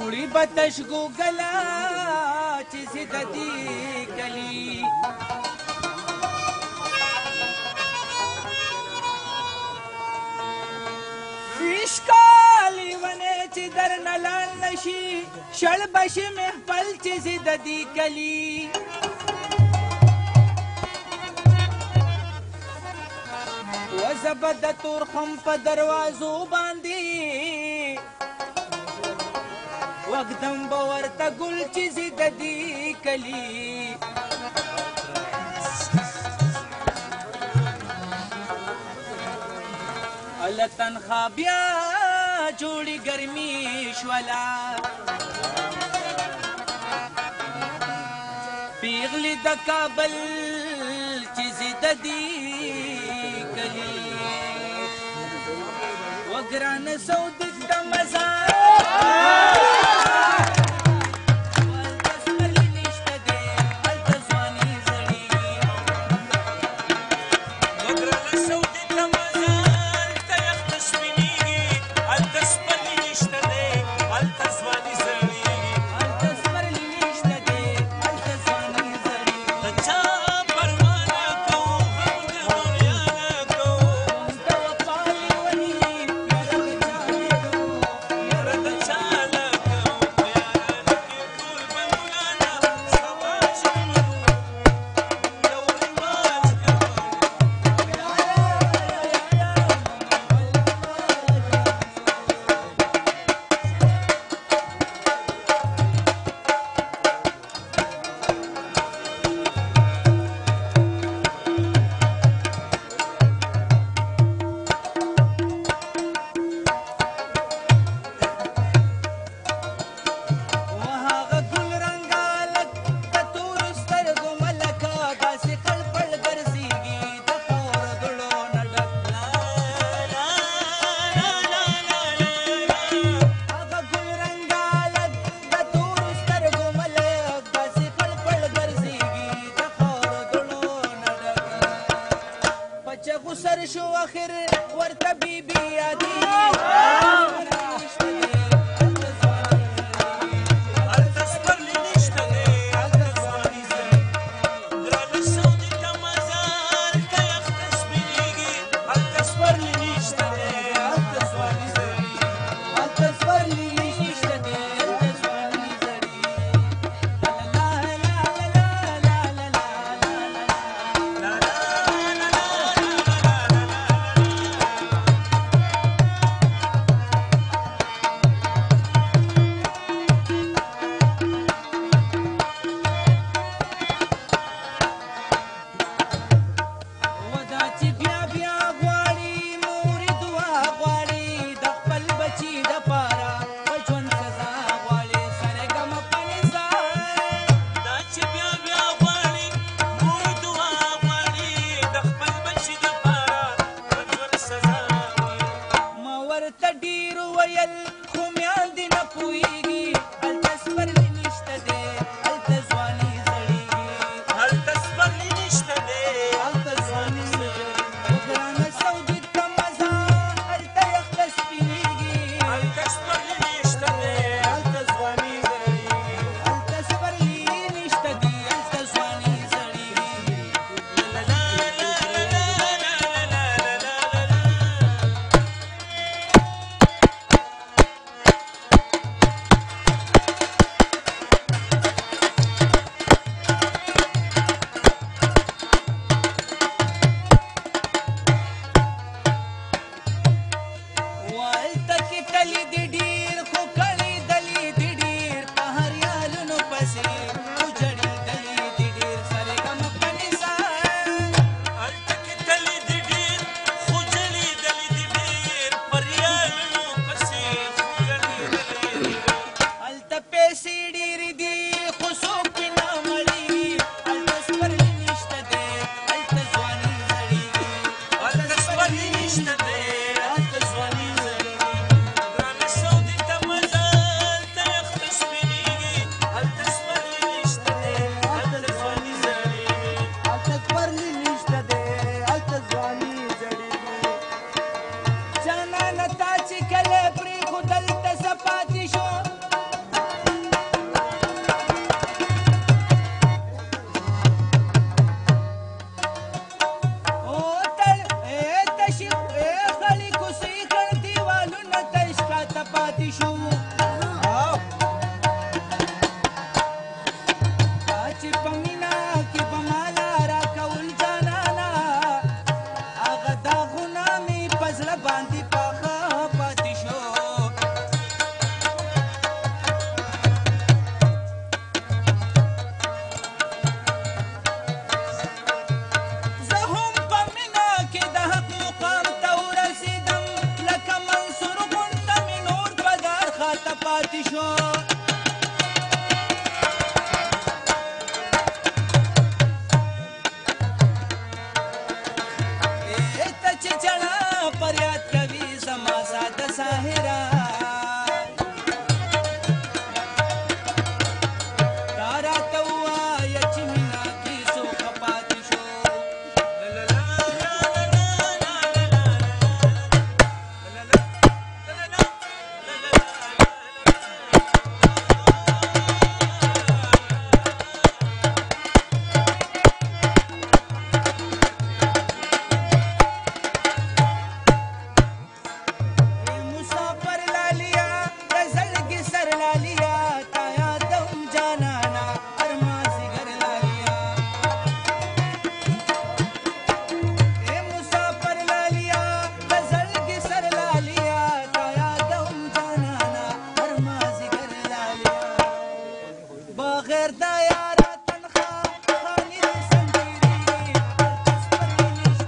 وړي به تش ګوګله چې زه د دې کلي ویشکال لیونی چې درنه لاړ نشي شړ به شي محفل چې زه د دې کلي وزه به د تورخم په دروازو باندې وږدم به ورته ګل چې زه د دې کلي هله تنخوا بیا جوړې ګرمي شوله پیغلې د کابل چې زه د دې کلي وګرانه سودک د مزار باندې پاخه پاتې شو زه هم په مینه کې د حق مقام ته ورسېدم لکه منصور غونډه مې نور په دار خاته پاتې شو فریاد کوي زما ساده ساحره دا راته ووایه چې مینه کې څوک پاتې شو بغیر د یاره تنخوا خاني دې سندرېږي هلته ځواني